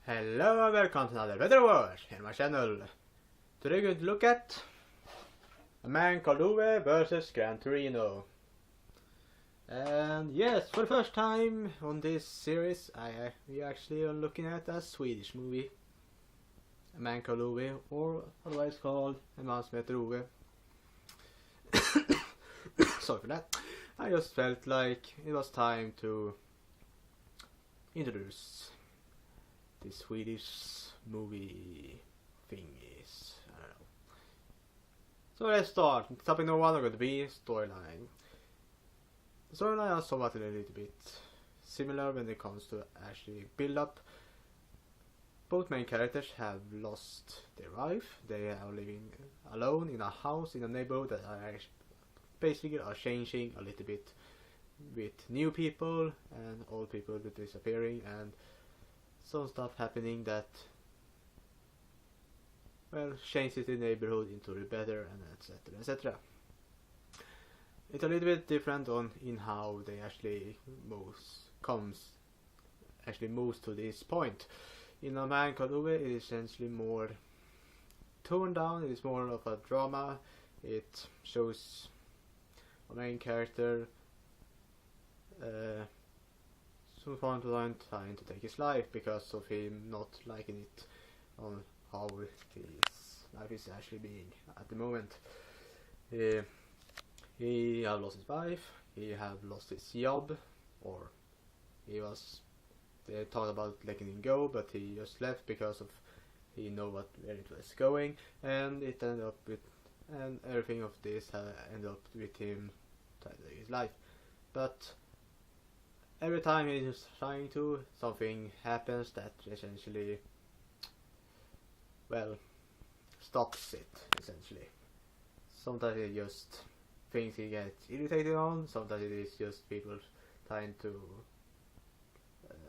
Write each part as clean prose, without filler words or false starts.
Hello and welcome to another Weather Watch in my channel. Today we're going to look at A Man Called Ove versus Gran Torino. And yes, for the first time on this series we actually are looking at a Swedish movie. A Man Called Ove, or otherwise called En Man som heter Ove. Sorry for that. I just felt like it was time to introduce the Swedish movie thingies. I don't know. So let's start. Topic number one are going to be storyline. The storyline is somewhat a little bit similar when it comes to actually build up. Both main characters have lost their wife. They are living alone in a house in a neighborhood that are basically are changing a little bit with new people and old people disappearing and some stuff happening that, well, changes the neighborhood into the better, and etc, etc. It's a little bit different in how they actually moves to this point. In A Man Called Ove, it is essentially more toned down. It is more of a drama. It shows a main character from time to time trying to take his life because of him not liking it on how his life is actually being at the moment. He have lost his wife, he have lost his job, or they talked about letting him go, but he just left because of he know where it was going, and it ended up with, and everything of this ended up with him trying to take his life. But every time he's trying to, something happens that essentially, well, stops it, essentially. Sometimes it just things he gets irritated on, sometimes it is just people trying to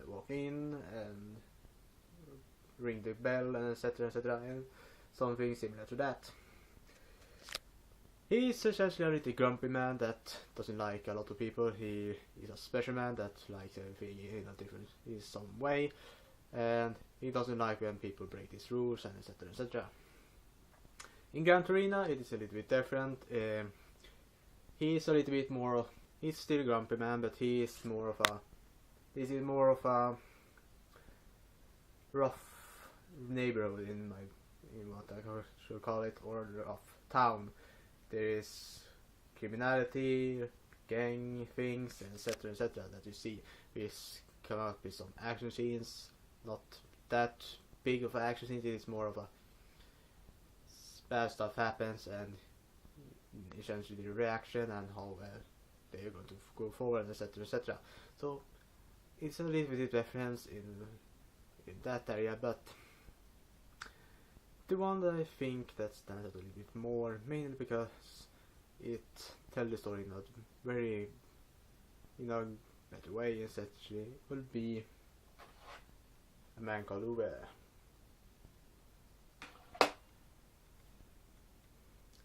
walk in and ring the bell and etc, etc, and something similar to that. He's essentially a really grumpy man that doesn't like a lot of people. He is a special man that likes everything in some way, and he doesn't like when people break his rules and etc, etc. In Gran Torino it is a little bit different. He's a little bit more, he's still a grumpy man, but this is more of a rough neighborhood in what I should call it, or a rough town. There is criminality, gang things, etc, etc that you see. We come out with some action scenes, not that big of an action scene. It is more of a bad stuff happens and essentially the reaction and how they are going to go forward, etc, etc. So it's a little bit of difference in that area, but the one that I think that stands out a little bit more, mainly because it tells the story in a very, better way, essentially, will be A Man Called Ove.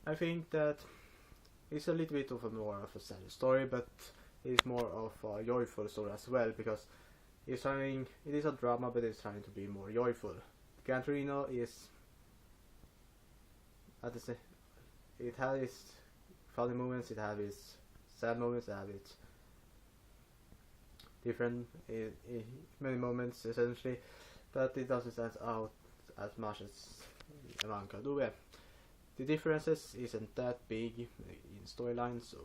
I think that it's a little bit of more of a sad story, but it's more of a joyful story as well, because it is a drama, but it's trying to be more joyful. Gran Torino is it has its funny moments, it has its sad moments, it has its different many moments essentially, but it doesn't stand out as much as A Man Called Ove. The differences isn't that big in storyline, so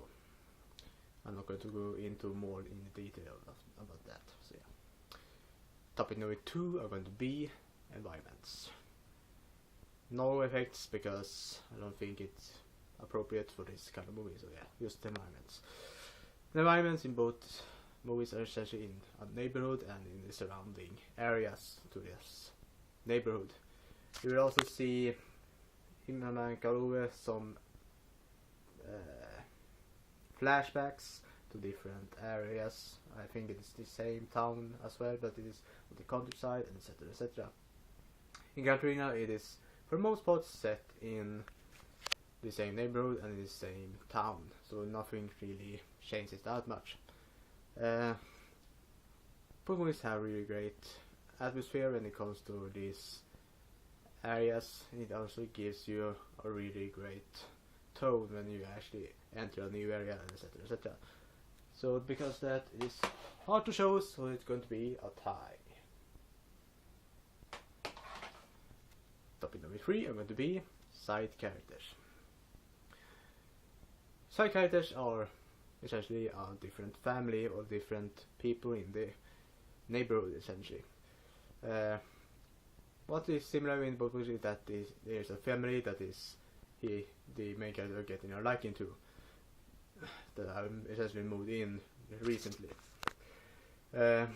I'm not going to go into more in detail about that. So yeah. Topic number 2 are going to be environments. No effects because I don't think it's appropriate for this kind of movie, so yeah, just environments. The environments in both movies are essentially in a neighborhood and in the surrounding areas to this neighborhood. You will also see in A Man Called Ove some flashbacks to different areas. I think it is the same town as well, but it is on the countryside, and etc, etc. In Gran Torino it is for most parts set in the same neighborhood and in the same town, so nothing really changes that much. Both movies have really great atmosphere when it comes to these areas. It also gives you a really great tone when you actually enter a new area, etc, etc. So because that is hard to show, so it's going to be a tie. Topic number 3 are going to be side characters. Side characters are essentially a different family or different people in the neighborhood, essentially. What is similar in both books is that there's a family that is the main character getting a liking to, that have essentially moved in recently. The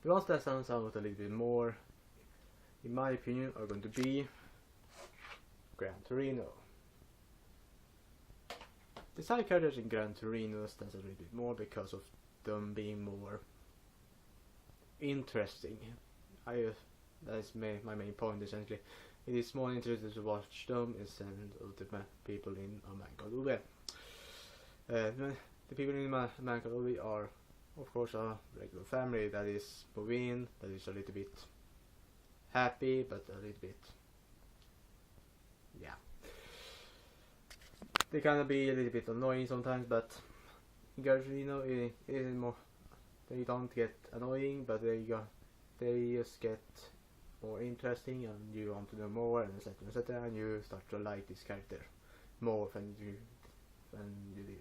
ones that stands out a little bit more, in my opinion, are going to be Gran Torino. The side characters in Gran Torino stands a little bit more because of them being more interesting. That's my main point, essentially. It is more interesting to watch them instead of the people in A Man Called Ove. The people in A Man Called Ove are, of course, a regular family that is moving, that is a little bit happy, but a little bit, yeah. They kind of be a little bit annoying sometimes, but in Gran Torino it isn't more. They don't get annoying, but they just get more interesting, and you want to know more, and etc, etc, and you start to like this character more than you did in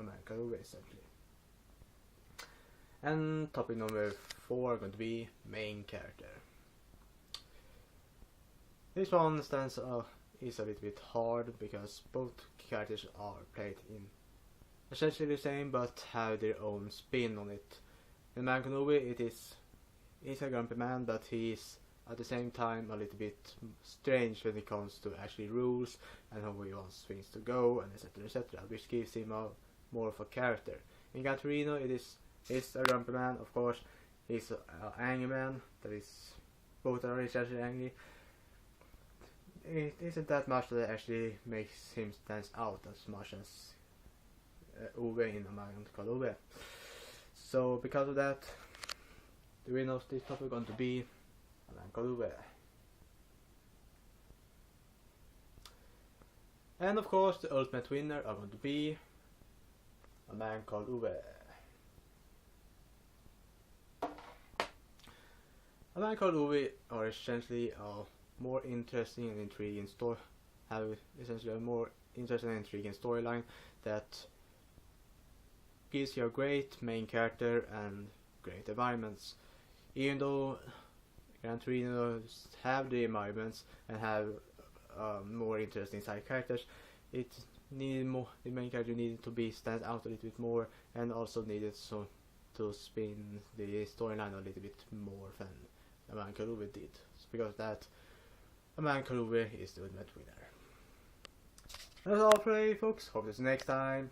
A Man Called Ove, essentially. And topic number 4 are going to be main character. This one is a little bit hard because both characters are played in essentially the same, but have their own spin on it. In A Man Called Ove, he's a grumpy man, but he's at the same time a little bit strange when it comes to actually rules and how he wants things to go, and etc, etc, which gives him more of a character. In Gran Torino, he's a grumpy man, of course. He's an angry man that is both are essentially angry. It isn't that much that actually makes him stand out as much as Ove in A Man Called Ove. So because of that, the winner of this topic is going to be A Man Called Ove. And of course, the ultimate winner are going to be A Man Called Ove. A Man Called Ove are essentially a more interesting and intriguing story. Have essentially a more interesting and intriguing storyline that gives you a great main character and great environments. Even though Gran Torino have the environments and have more interesting side characters, it needed more. The main character needed to stand out a little bit more, and also needed to spin the storyline a little bit more than A Man Called Ove did. Because that, A Man Called Ove is the ultimate winner. That's all for today, folks. Hope to see you next time.